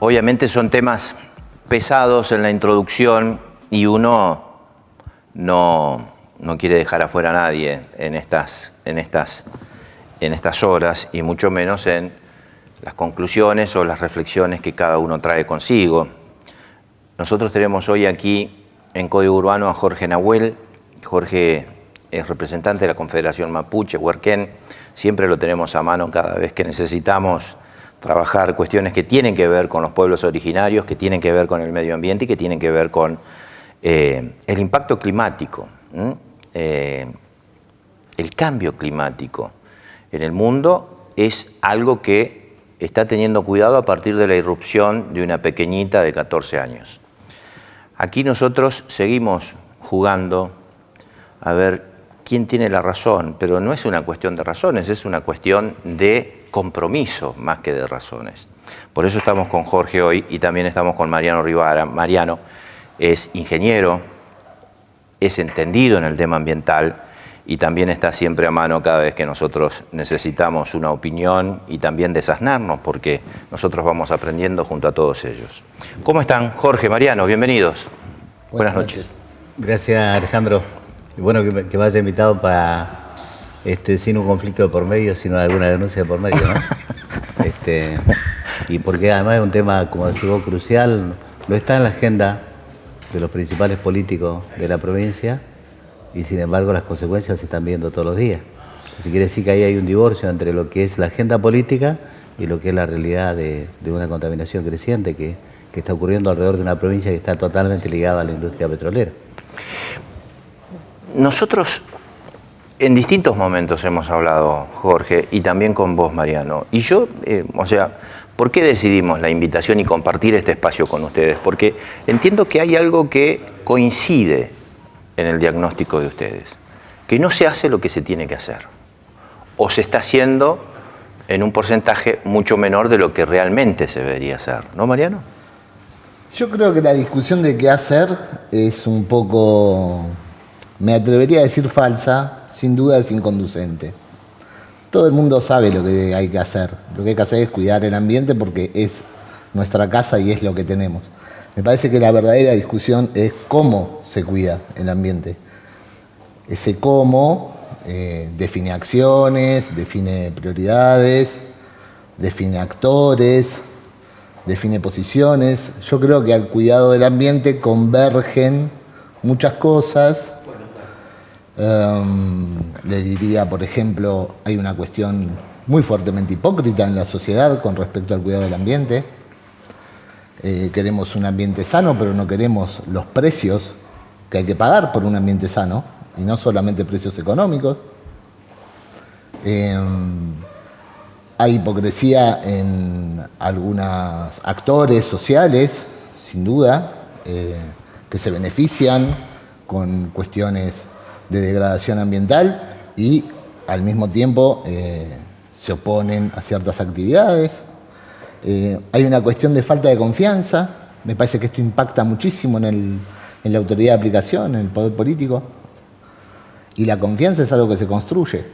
Obviamente son temas pesados en la introducción y uno no quiere dejar afuera a nadie en estas horas, y mucho menos en las conclusiones o las reflexiones que cada uno trae consigo. Nosotros tenemos hoy aquí en Código Urbano a Jorge Nahuel. Jorge es representante de la Confederación Mapuche, Huarquén. Siempre lo tenemos a mano cada vez que necesitamos trabajar cuestiones que tienen que ver con los pueblos originarios, que tienen que ver con el medio ambiente y que tienen que ver con el impacto climático, el cambio climático en el mundo es algo que está teniendo cuidado a partir de la irrupción de una pequeñita de 14 años. Aquí nosotros seguimos jugando a ver quién tiene la razón, pero no es una cuestión de razones, es una cuestión de compromiso más que de razones. Por eso estamos con Jorge hoy y también estamos con Mariano Rivara. Mariano es ingeniero, es entendido en el tema ambiental y también está siempre a mano cada vez que nosotros necesitamos una opinión y también desasnarnos, porque nosotros vamos aprendiendo junto a todos ellos. ¿Cómo están? Jorge, Mariano, bienvenidos. Buenas noches. Gracias, Alejandro. Y bueno que me haya invitado para, sin un conflicto de por medio, sino alguna denuncia de por medio, ¿no? Y porque además es un tema, como decís vos, crucial, lo está en la agenda de los principales políticos de la provincia, y sin embargo las consecuencias se están viendo todos los días. Así quiere decir que ahí hay un divorcio entre lo que es la agenda política y lo que es la realidad de una contaminación creciente que está ocurriendo alrededor de una provincia que está totalmente ligada a la industria petrolera. Nosotros en distintos momentos hemos hablado, Jorge, y también con vos, Mariano. Y yo, ¿por qué decidimos la invitación y compartir este espacio con ustedes? Porque entiendo que hay algo que coincide en el diagnóstico de ustedes, que no se hace lo que se tiene que hacer, o se está haciendo en un porcentaje mucho menor de lo que realmente se debería hacer, ¿no, Mariano? Yo creo que la discusión de qué hacer es un poco, me atrevería a decir falsa, sin duda es inconducente. Todo el mundo sabe lo que hay que hacer. Lo que hay que hacer es cuidar el ambiente porque es nuestra casa y es lo que tenemos. Me parece que la verdadera discusión es cómo se cuida el ambiente. Ese cómo define acciones, define prioridades, define actores, define posiciones. Yo creo que al cuidado del ambiente convergen muchas cosas. Le diría, por ejemplo, hay una cuestión muy fuertemente hipócrita en la sociedad con respecto al cuidado del ambiente. Queremos un ambiente sano, pero no queremos los precios que hay que pagar por un ambiente sano, y no solamente precios económicos. Hay hipocresía en algunos actores sociales, sin duda, que se benefician con cuestiones de degradación ambiental y al mismo tiempo se oponen a ciertas actividades. Hay una cuestión de falta de confianza. Me parece que esto impacta muchísimo en la autoridad de aplicación, en el poder político. Y la confianza es algo que se construye.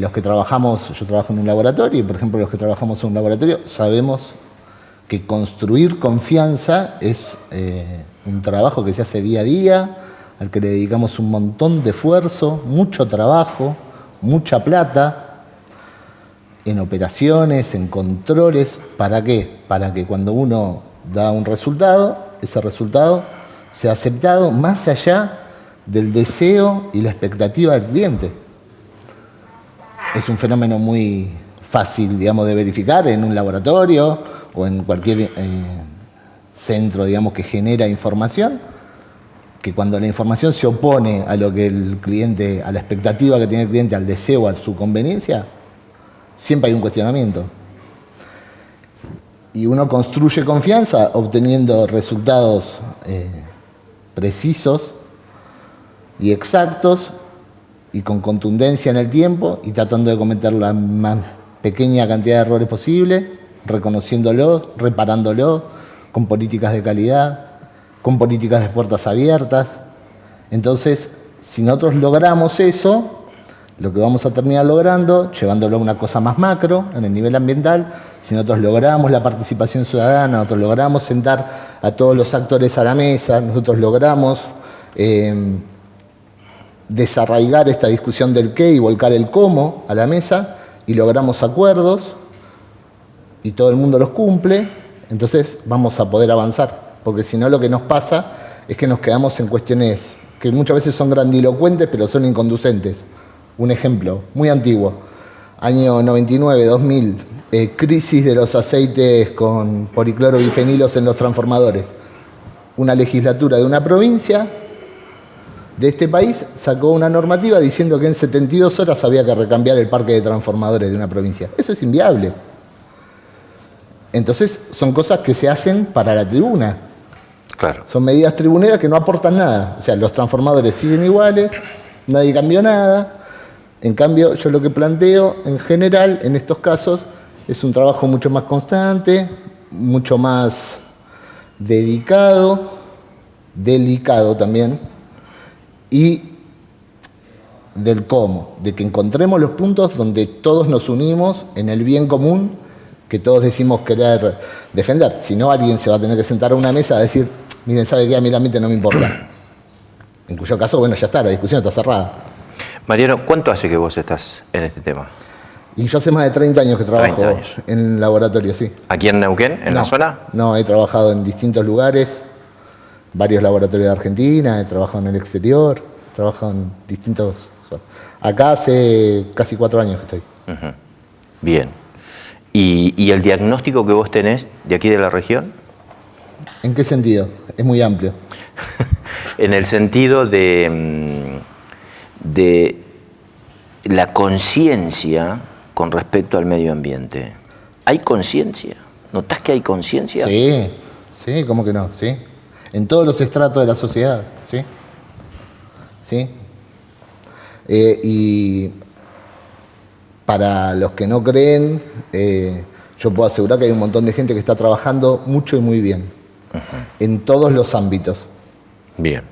Los que trabajamos, yo trabajo en un laboratorio, y por ejemplo los que trabajamos en un laboratorio sabemos que construir confianza es un trabajo que se hace día a día, al que le dedicamos un montón de esfuerzo, mucho trabajo, mucha plata, en operaciones, en controles. ¿Para qué? Para que cuando uno da un resultado, ese resultado sea aceptado más allá del deseo y la expectativa del cliente. Es un fenómeno muy fácil, digamos, de verificar en un laboratorio o en cualquier centro, digamos, que genera información, que cuando la información se opone a lo que el cliente, a la expectativa que tiene el cliente, al deseo, a su conveniencia, siempre hay un cuestionamiento. Y uno construye confianza obteniendo resultados precisos y exactos y con contundencia en el tiempo, y tratando de cometer la más pequeña cantidad de errores posible, reconociéndolo, reparándolo, con políticas de calidad, con políticas de puertas abiertas. Entonces, si nosotros logramos eso, Lo que vamos a terminar logrando, llevándolo a una cosa más macro, en el nivel ambiental, si nosotros logramos la participación ciudadana, nosotros logramos sentar a todos los actores a la mesa, nosotros logramos desarraigar esta discusión del qué y volcar el cómo a la mesa, y logramos acuerdos, y todo el mundo los cumple, entonces vamos a poder avanzar. Porque si no, lo que nos pasa es que nos quedamos en cuestiones que muchas veces son grandilocuentes, pero son inconducentes. Un ejemplo muy antiguo, año 99, 2000, crisis de los aceites con policlorovifenilos en los transformadores. Una legislatura de una provincia de este país sacó una normativa diciendo que en 72 horas había que recambiar el parque de transformadores de una provincia. Eso es inviable. Entonces son cosas que se hacen para la tribuna. Claro. Son medidas tribuneras que no aportan nada. O sea, los transformadores siguen iguales, nadie cambió nada. En cambio, yo lo que planteo en general en estos casos es un trabajo mucho más constante, mucho más dedicado, delicado también, y del cómo, de que encontremos los puntos donde todos nos unimos en el bien común que todos decimos querer defender. Si no, alguien se va a tener que sentar a una mesa a decir, miren, ¿sabe qué? A mí el ambiente no me importa. En cuyo caso, bueno, ya está, la discusión está cerrada. Mariano, ¿cuánto hace que vos estás en este tema? Y yo hace más de 30 años que trabajo 30 años. en laboratorio, sí. ¿Aquí en Neuquén, en la zona? No, he trabajado en distintos lugares, varios laboratorios de Argentina, he trabajado en el exterior, he trabajado en distintos... Acá hace casi 4 años que estoy. Uh-huh. Bien. ¿Y el diagnóstico que vos tenés de aquí de la región? ¿En qué sentido? Es muy amplio. En el sentido de la conciencia con respecto al medio ambiente. ¿Hay conciencia? ¿Notás que hay conciencia? Sí, sí, ¿cómo que no? Sí. En todos los estratos de la sociedad, sí. Sí. Y para los que no creen, yo puedo asegurar que hay un montón de gente que está trabajando mucho y muy bien, en todos los ámbitos. Bien.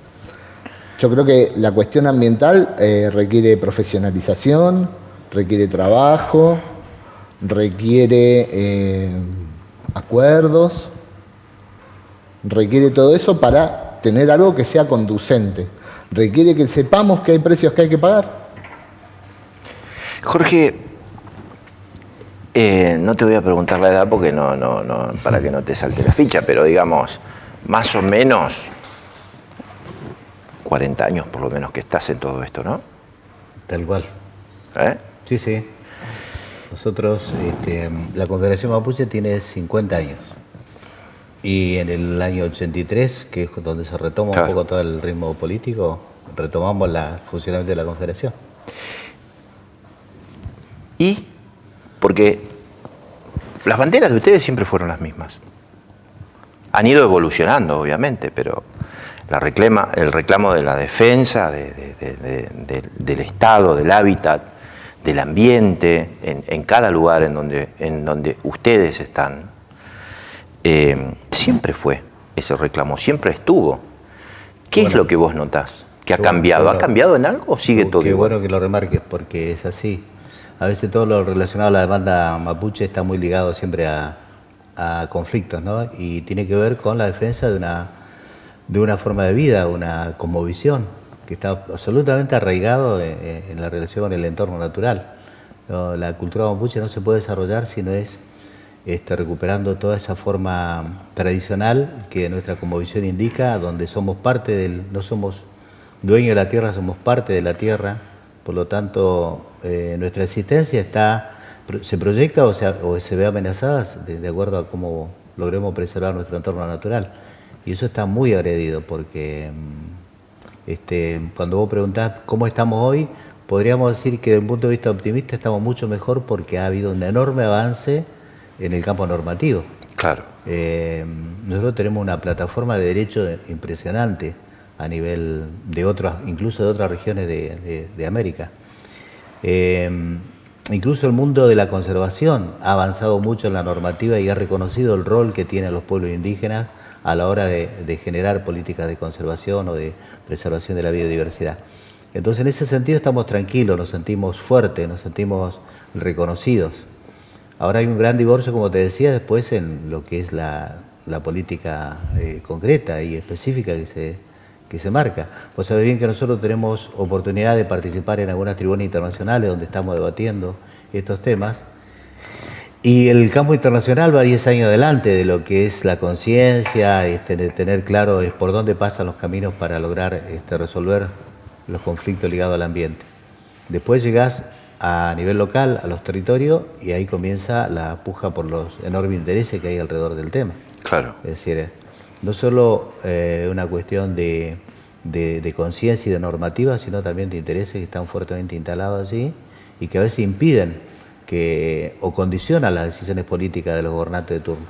Yo creo que la cuestión ambiental requiere profesionalización, requiere trabajo, requiere acuerdos, requiere todo eso para tener algo que sea conducente. Requiere que sepamos que hay precios que hay que pagar. Jorge, no te voy a preguntar la edad porque no, para que no te salte la ficha, pero digamos, más o menos 40 años por lo menos que estás en todo esto, ¿no? Tal cual. ¿Eh? Sí, sí. Nosotros, la Confederación Mapuche tiene 50 años. Y en el año 83, que es donde se retoma un poco todo el ritmo político, retomamos el funcionamiento de la Confederación. Y porque las banderas de ustedes siempre fueron las mismas. Han ido evolucionando, obviamente, pero el reclamo de la defensa del Estado, del hábitat, del ambiente, en cada lugar en donde ustedes están, siempre fue ese reclamo, siempre estuvo. ¿Qué es lo que vos notás? ¿Que ha cambiado? ¿Ha cambiado en algo o sigue todo igual? Qué bueno que lo remarques, porque es así. A veces todo lo relacionado a la demanda mapuche está muy ligado siempre a conflictos, ¿no? Y tiene que ver con la defensa de una forma de vida, una cosmovisión, que está absolutamente arraigado en la relación con el entorno natural. ¿No? La cultura mapuche no se puede desarrollar si no es recuperando toda esa forma tradicional que nuestra cosmovisión indica, donde somos parte no somos dueños de la tierra, somos parte de la tierra. Por lo tanto, nuestra existencia se proyecta o se ve amenazada de acuerdo a cómo logremos preservar nuestro entorno natural. Y eso está muy agredido porque cuando vos preguntás cómo estamos hoy, podríamos decir que desde un punto de vista optimista estamos mucho mejor porque ha habido un enorme avance en el campo normativo. Claro. Nosotros tenemos una plataforma de derecho impresionante a nivel de incluso de otras regiones de América. Incluso el mundo de la conservación ha avanzado mucho en la normativa y ha reconocido el rol que tienen los pueblos indígenas a la hora de generar políticas de conservación o de preservación de la biodiversidad. Entonces, en ese sentido estamos tranquilos, nos sentimos fuertes, nos sentimos reconocidos. Ahora hay un gran divorcio, como te decía, después en lo que es la política concreta y específica que se marca. Vos sabés bien que nosotros tenemos oportunidad de participar en algunas tribunas internacionales donde estamos debatiendo estos temas. Y el campo internacional va 10 años adelante de lo que es la conciencia, de tener claro por dónde pasan los caminos para lograr resolver los conflictos ligados al ambiente. Después llegás a nivel local, a los territorios, y ahí comienza la puja por los enormes intereses que hay alrededor del tema. Claro. Es decir, no solo una cuestión de conciencia y de normativa, sino también de intereses que están fuertemente instalados allí y que a veces impiden o condicionan las decisiones políticas de los gobernantes de turno.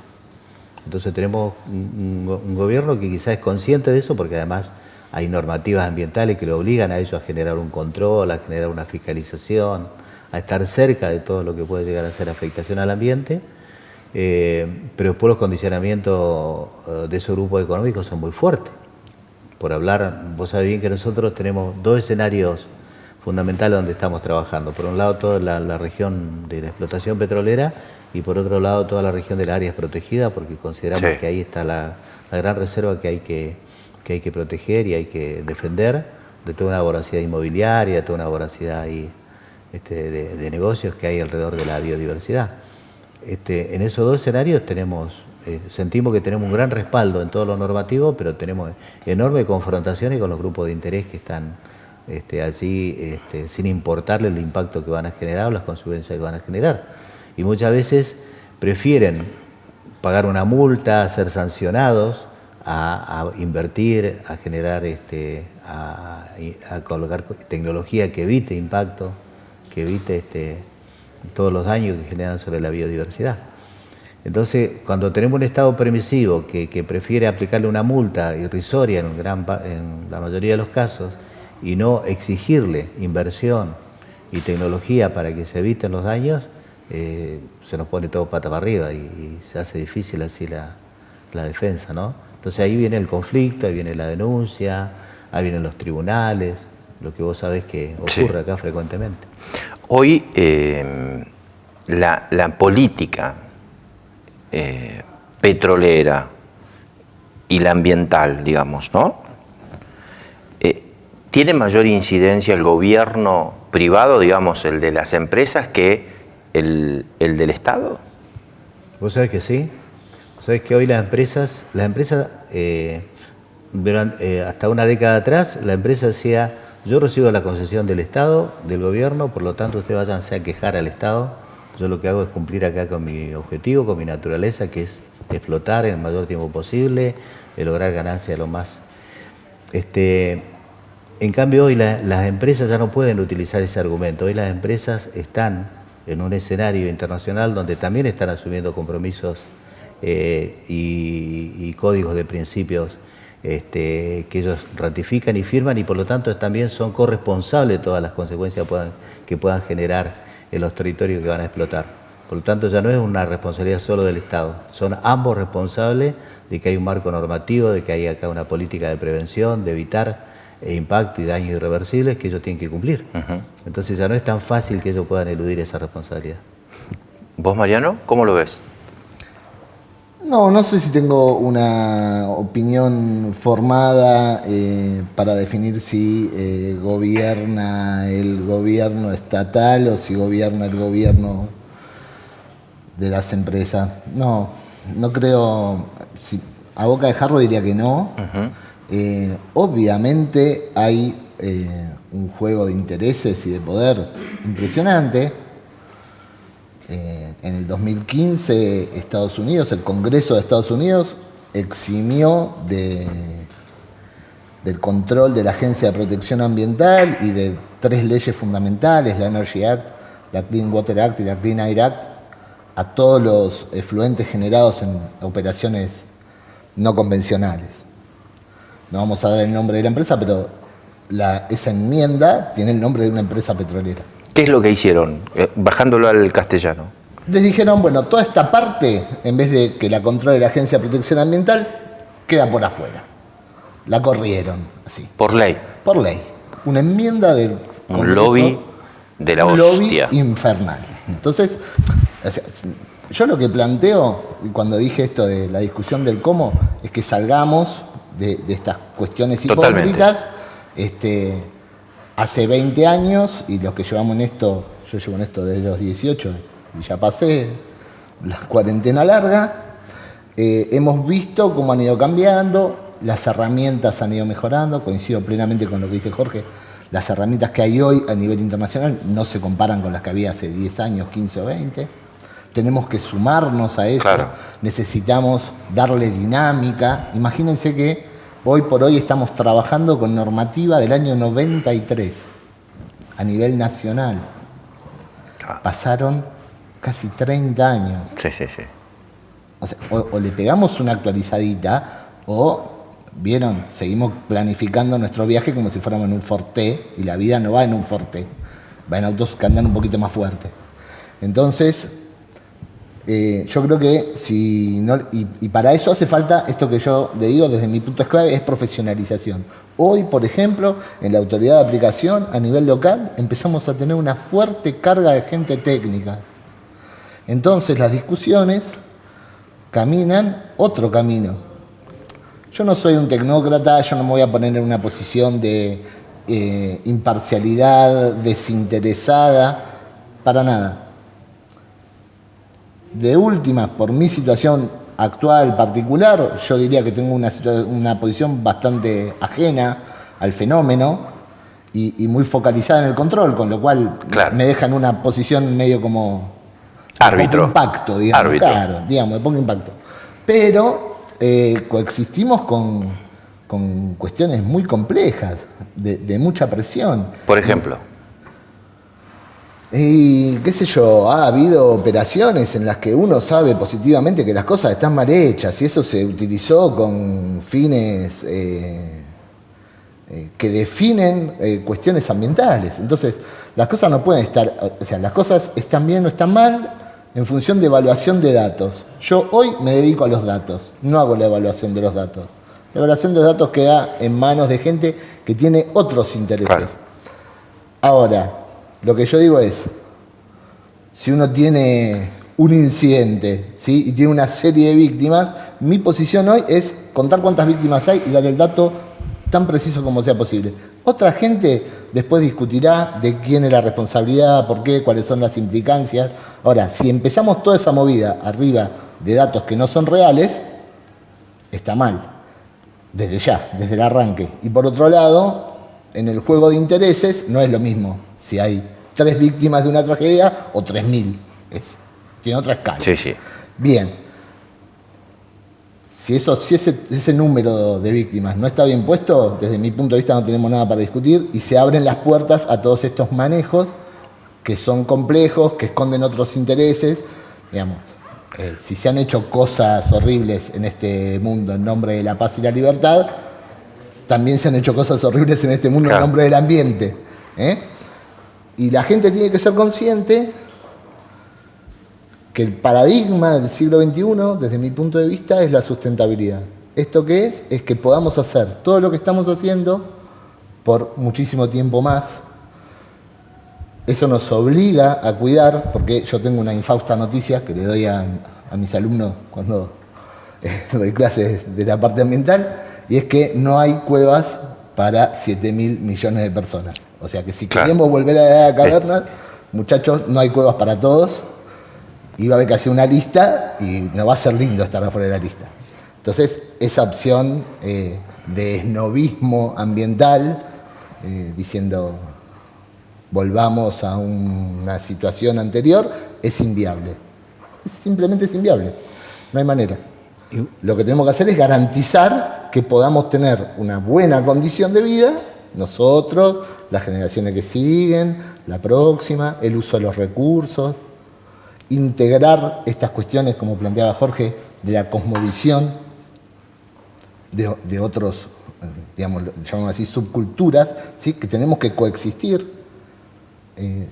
Entonces tenemos un gobierno que quizás es consciente de eso, porque además hay normativas ambientales que le obligan a ellos a generar un control, a generar una fiscalización, a estar cerca de todo lo que puede llegar a ser afectación al ambiente, pero después los condicionamientos de esos grupos económicos son muy fuertes. Por hablar, vos sabés bien que nosotros tenemos dos escenarios fundamentales donde estamos trabajando. Por un lado, toda la región de la explotación petrolera y por otro lado, toda la región de las áreas protegidas, porque consideramos que ahí está la gran reserva que hay que proteger y hay que defender, de toda una voracidad inmobiliaria, de toda una voracidad ahí, de negocios que hay alrededor de la biodiversidad. En esos dos escenarios sentimos que tenemos un gran respaldo en todo lo normativo, pero tenemos enormes confrontaciones con los grupos de interés que están allí sin importarle el impacto que van a generar o las consecuencias que van a generar. Y muchas veces prefieren pagar una multa, ser sancionados, a invertir, a generar, a colocar tecnología que evite impacto, que evite todos los daños que generan sobre la biodiversidad. Entonces, cuando tenemos un Estado permisivo que prefiere aplicarle una multa irrisoria en la mayoría de los casos, y no exigirle inversión y tecnología para que se eviten los daños, se nos pone todo pata para arriba y se hace difícil así la defensa, ¿no? Entonces ahí viene el conflicto, ahí viene la denuncia, ahí vienen los tribunales, lo que vos sabés que ocurre acá frecuentemente. Hoy la política petrolera y la ambiental, digamos, ¿no? ¿Tiene mayor incidencia el gobierno privado, digamos, el de las empresas, que el del Estado? Vos sabés que sí. Vos sabés que hoy las empresas hasta una década atrás, la empresa decía: yo recibo la concesión del Estado, del gobierno, por lo tanto ustedes váyanse a quejar al Estado. Yo lo que hago es cumplir acá con mi objetivo, con mi naturaleza, que es explotar en el mayor tiempo posible, lograr ganancias lo más. En cambio, hoy las empresas ya no pueden utilizar ese argumento. Hoy las empresas están en un escenario internacional donde también están asumiendo compromisos y códigos de principios que ellos ratifican y firman, y por lo tanto también son corresponsables de todas las consecuencias que puedan generar en los territorios que van a explotar. Por lo tanto, ya no es una responsabilidad solo del Estado, son ambos responsables de que hay un marco normativo, de que hay acá una política de prevención, de evitar impacto y daños irreversibles que ellos tienen que cumplir. Entonces ya no es tan fácil que ellos puedan eludir esa responsabilidad. ¿Vos, Mariano, cómo lo ves? No sé si tengo una opinión formada para definir si gobierna el gobierno estatal o si gobierna el gobierno de las empresas. No creo. A boca de jarro diría que no. Obviamente hay un juego de intereses y de poder impresionante. En el 2015 Estados Unidos, el Congreso de Estados Unidos eximió del control de la Agencia de Protección Ambiental y de 3 leyes fundamentales, la Energy Act, la Clean Water Act y la Clean Air Act, a todos los efluentes generados en operaciones no convencionales. No vamos a dar el nombre de la empresa, pero esa enmienda tiene el nombre de una empresa petrolera. ¿Qué es lo que hicieron? Bajándolo al castellano. Les dijeron, bueno, toda esta parte, en vez de que la controle la Agencia de Protección Ambiental, queda por afuera. La corrieron, así. Por ley. Por ley. una enmienda del Congreso, un lobby de la un hostia. lobby infernal. Entonces, o sea, yo lo que planteo, cuando dije esto de la discusión del cómo, es que salgamos de estas cuestiones hipócritas. Hace 20 años, y los que llevamos en esto, yo llevo en esto desde los 18, y ya pasé la cuarentena larga, hemos visto cómo han ido cambiando, las herramientas han ido mejorando, coincido plenamente con lo que dice Jorge, las herramientas que hay hoy a nivel internacional no se comparan con las que había hace 10 años, 15 o 20. Tenemos que sumarnos a eso, Claro. Necesitamos darle dinámica. Imagínense que hoy por hoy estamos trabajando con normativa del año 93 a nivel nacional. Pasaron casi 30 años. Sí. O sea, o le pegamos una actualizadita o, vieron, seguimos planificando nuestro viaje como si fuéramos en un Forte, y la vida no va en un Forte, va en autos que andan un poquito más fuerte. Entonces, yo creo que si no, y para eso hace falta, esto que yo le digo desde mi punto es clave, es profesionalización. Hoy, por ejemplo, en la autoridad de aplicación a nivel local empezamos a tener una fuerte carga de gente técnica. Entonces las discusiones caminan otro camino. Yo no soy un tecnócrata, yo no me voy a poner en una posición de imparcialidad, desinteresada, para nada. De última, por mi situación actual particular, yo diría que tengo una posición bastante ajena al fenómeno y muy focalizada en el control, con lo cual Claro. me deja en una posición medio como Árbitro. de poco impacto, digamos. Árbitro. Claro, digamos, de poco impacto. Pero coexistimos con cuestiones muy complejas, de mucha presión. Por ejemplo. Y qué sé yo, ha habido operaciones en las que uno sabe positivamente que las cosas están mal hechas y eso se utilizó con fines que definen cuestiones ambientales. Entonces, las cosas no pueden estar, o sea, las cosas están bien o están mal en función de evaluación de datos. Yo hoy me dedico a los datos, no hago la evaluación de los datos. La evaluación de los datos queda en manos de gente que tiene otros intereses. Claro. Ahora, lo que yo digo es, si uno tiene un incidente, ¿sí?, y tiene una serie de víctimas, mi posición hoy es contar cuántas víctimas hay y dar el dato tan preciso como sea posible. Otra gente después discutirá de quién es la responsabilidad, por qué, cuáles son las implicancias. Ahora, si empezamos toda esa movida arriba de datos que no son reales, está mal, desde ya, desde el arranque. Y por otro lado, en el juego de intereses no es lo mismo si hay 3 víctimas de una tragedia o 3.000. Tiene otra escala. Sí. Bien. Si ese número de víctimas no está bien puesto, desde mi punto de vista no tenemos nada para discutir y se abren las puertas a todos estos manejos que son complejos, que esconden otros intereses. Digamos, si se han hecho cosas horribles en este mundo en nombre de la paz y la libertad, también se han hecho cosas horribles en este mundo Claro. en nombre del ambiente. Y la gente tiene que ser consciente que el paradigma del siglo XXI, desde mi punto de vista, es la sustentabilidad. ¿Esto qué es? Es que podamos hacer todo lo que estamos haciendo por muchísimo tiempo más. Eso nos obliga a cuidar, porque yo tengo una infausta noticia que le doy a mis alumnos cuando doy clases de la parte ambiental, y es que no hay cuevas para 7.000 millones de personas. O sea que si Claro. queremos volver a la edad de cavernas, muchachos, no hay cuevas para todos, y va a haber que hacer una lista y no va a ser lindo estar afuera de la lista. Entonces, esa opción de esnobismo ambiental, diciendo volvamos a una situación anterior, es inviable. Simplemente es inviable. No hay manera. Lo que tenemos que hacer es garantizar que podamos tener una buena condición de vida, nosotros, las generaciones que siguen, la próxima, el uso de los recursos, integrar estas cuestiones, como planteaba Jorge, de la cosmovisión de otros, digamos, llamamos así, subculturas, ¿sí?, que tenemos que coexistir.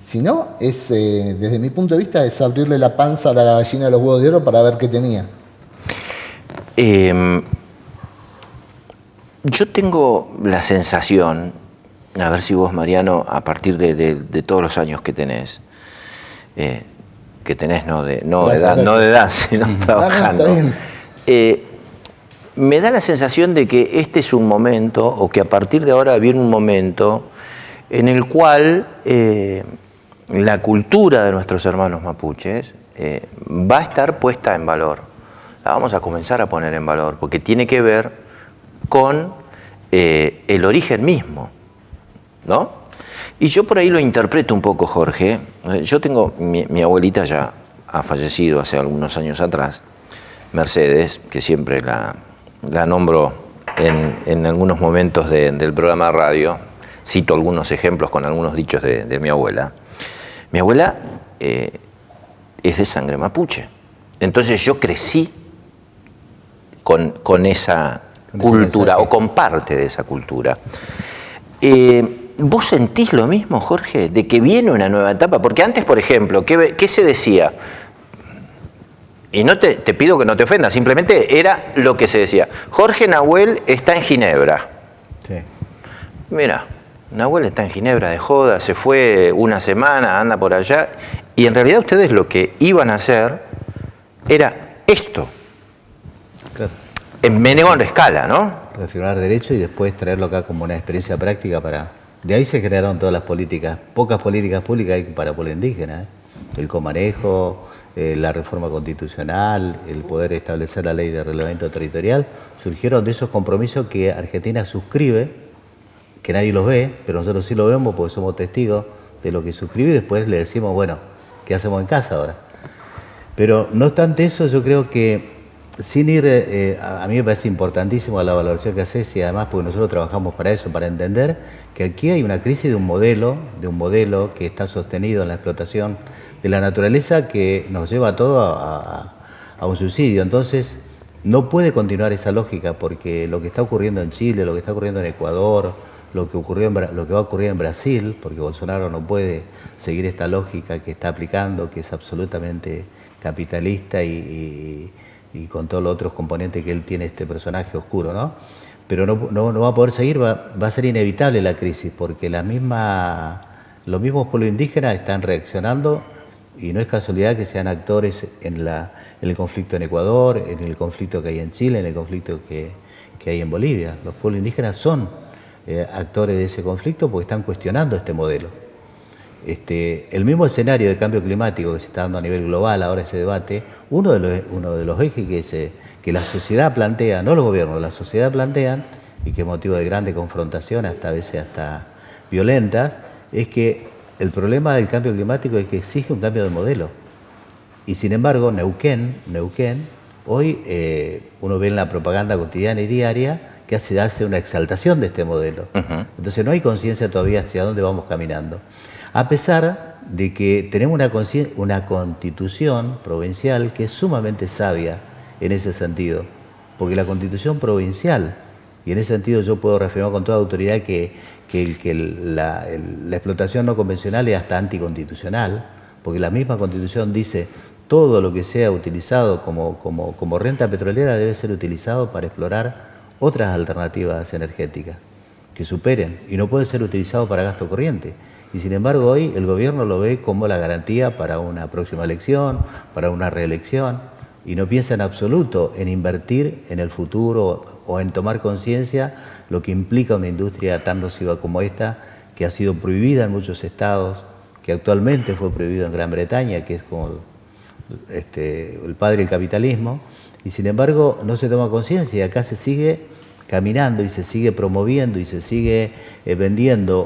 Si no, desde mi punto de vista, es abrirle la panza a la gallina de los huevos de oro para ver qué tenía. Yo tengo la sensación a ver si vos, Mariano, a partir de todos los años que tenés no de edad, sino trabajando, me da la sensación de que este es un momento, o que a partir de ahora viene un momento en el cual la cultura de nuestros hermanos mapuches va a estar puesta en valor. La vamos a comenzar a poner en valor, porque tiene que ver con el origen mismo, ¿no? Y yo por ahí lo interpreto un poco, Jorge. Yo tengo, mi abuelita ya ha fallecido hace algunos años atrás, Mercedes, que siempre la nombro en algunos momentos del programa de radio. Cito algunos ejemplos con algunos dichos de mi abuela. Mi abuela es de sangre mapuche. Entonces yo crecí con esa cultura, o con parte de esa cultura. ¿Vos sentís lo mismo, Jorge, de que viene una nueva etapa? Porque antes, por ejemplo, ¿qué se decía? Y no te pido que no te ofendas, simplemente era lo que se decía. Jorge Nahuel está en Ginebra. Sí. Mira, Nahuel está en Ginebra de joda, se fue una semana, anda por allá. Y en realidad ustedes lo que iban a hacer era esto. Claro. En menor escala, ¿no? Reafirmar derecho y después traerlo acá como una experiencia práctica para... De ahí se generaron todas las políticas, pocas políticas públicas hay para pueblo indígena, el comanejo, la reforma constitucional, el poder establecer la ley de reglamento territorial, surgieron de esos compromisos que Argentina suscribe, que nadie los ve, pero nosotros sí lo vemos porque somos testigos de lo que suscribe y después le decimos, bueno, ¿qué hacemos en casa ahora? Pero no obstante eso, yo creo que sin ir, a mí me parece importantísimo la valoración que haces y además porque nosotros trabajamos para eso, para entender que aquí hay una crisis de un modelo que está sostenido en la explotación de la naturaleza que nos lleva a todo a un suicidio. Entonces, no puede continuar esa lógica porque lo que está ocurriendo en Chile, lo que está ocurriendo en Ecuador, lo que va a ocurrir en Brasil, porque Bolsonaro no puede seguir esta lógica que está aplicando, que es absolutamente capitalista y con todos los otros componentes que él tiene, este personaje oscuro, ¿no? Pero no va a poder seguir, va a ser inevitable la crisis, porque los mismos pueblos indígenas están reaccionando y no es casualidad que sean actores en el conflicto en Ecuador, en el conflicto que hay en Chile, en el conflicto que hay en Bolivia. Los pueblos indígenas son actores de ese conflicto porque están cuestionando este modelo. El mismo escenario de cambio climático que se está dando a nivel global, ahora ese debate, uno de los ejes que la sociedad plantea, no los gobiernos, la sociedad plantean, y que es motivo de grande confrontación, a veces hasta violentas, es que el problema del cambio climático es que exige un cambio de modelo. Y sin embargo, Neuquén, hoy uno ve en la propaganda cotidiana y diaria que hace una exaltación de este modelo. Uh-huh. Entonces no hay conciencia todavía hacia dónde vamos caminando. A pesar de que tenemos una constitución provincial que es sumamente sabia en ese sentido, porque la constitución provincial, y en ese sentido yo puedo reafirmar con toda autoridad que la explotación no convencional es hasta anticonstitucional, porque la misma constitución dice todo lo que sea utilizado como renta petrolera debe ser utilizado para explorar otras alternativas energéticas que superen y no puede ser utilizado para gasto corriente. Y sin embargo hoy el gobierno lo ve como la garantía para una próxima elección, para una reelección, y no piensa en absoluto en invertir en el futuro o en tomar conciencia lo que implica una industria tan nociva como esta, que ha sido prohibida en muchos estados, que actualmente fue prohibido en Gran Bretaña, que es como el padre del capitalismo, y sin embargo no se toma conciencia y acá se sigue caminando y se sigue promoviendo y se sigue vendiendo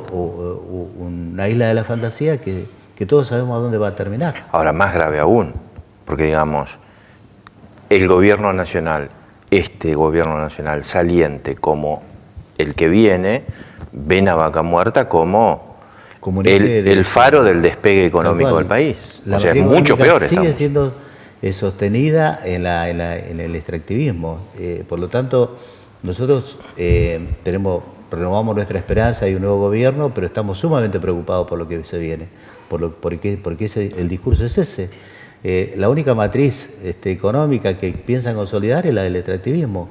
una isla de la fantasía que todos sabemos a dónde va a terminar. Ahora, más grave aún, porque digamos, el gobierno nacional, este gobierno nacional saliente como el que viene, ven a Vaca Muerta como el faro del despegue económico del país. O sea, es mucho peor. Sigue siendo sostenida en el extractivismo. Por lo tanto, nosotros renovamos nuestra esperanza y un nuevo gobierno, pero estamos sumamente preocupados por lo que se viene, porque el discurso es ese. La única matriz económica que piensan consolidar es la del extractivismo.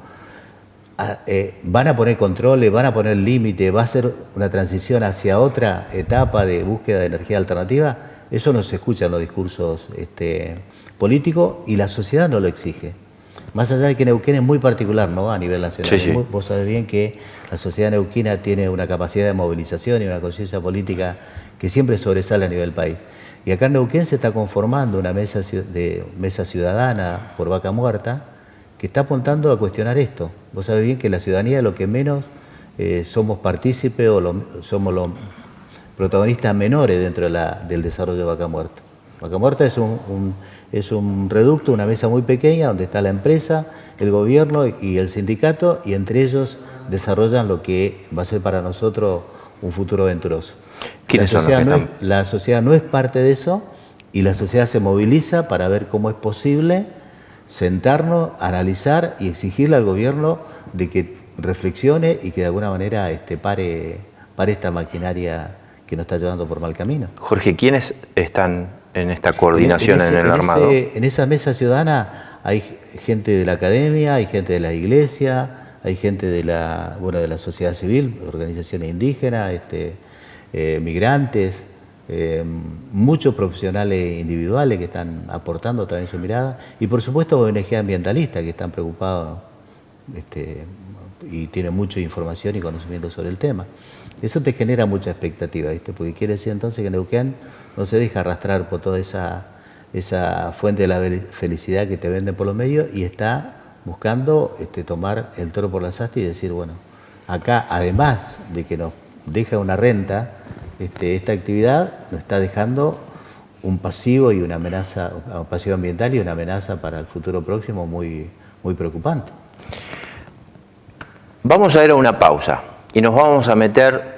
van a poner controles, van a poner límites, va a ser una transición hacia otra etapa de búsqueda de energía alternativa. Eso no se escucha en los discursos políticos y la sociedad no lo exige. Más allá de que Neuquén es muy particular, ¿no?, a nivel nacional. Sí, sí. Vos sabés bien que la sociedad neuquina tiene una capacidad de movilización y una conciencia política que siempre sobresale a nivel país. Y acá en Neuquén se está conformando una mesa ciudadana por Vaca Muerta que está apuntando a cuestionar esto. Vos sabés bien que la ciudadanía lo que menos somos partícipes o somos los protagonistas menores dentro del desarrollo de Vaca Muerta. Vaca Muerta es un reducto, una mesa muy pequeña donde está la empresa, el gobierno y el sindicato, y entre ellos desarrollan lo que va a ser para nosotros un futuro venturoso. ¿Quiénes son los que están? La sociedad no es parte de eso y la sociedad se moviliza para ver cómo es posible sentarnos, analizar y exigirle al gobierno de que reflexione y que de alguna manera pare esta maquinaria que nos está llevando por mal camino. Jorge, ¿quiénes están en esta coordinación en el armado? En esa mesa ciudadana hay gente de la academia, hay gente de la iglesia, hay gente de la sociedad civil, organizaciones indígenas, migrantes, muchos profesionales individuales que están aportando también su mirada y por supuesto ONG ambientalistas que están preocupados y tienen mucha información y conocimiento sobre el tema. Eso te genera mucha expectativa, ¿viste? Porque quiere decir entonces que Neuquén no se deja arrastrar por toda esa fuente de la felicidad que te venden por los medios y está buscando tomar el toro por las astas y decir, bueno, acá además de que nos deja una renta, esta actividad nos está dejando un pasivo y una amenaza, un pasivo ambiental y una amenaza para el futuro próximo muy, muy preocupante. Vamos a ir a una pausa y nos vamos a meter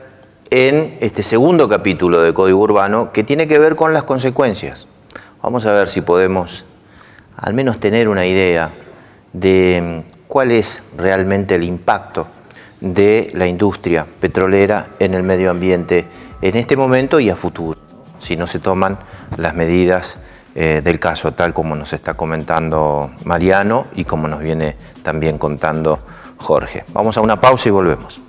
en este segundo capítulo de Código Urbano que tiene que ver con las consecuencias. Vamos a ver si podemos al menos tener una idea de cuál es realmente el impacto de la industria petrolera en el medio ambiente en este momento y a futuro, si no se toman las medidas del caso, tal como nos está comentando Mariano y como nos viene también contando Jorge. Vamos a una pausa y volvemos.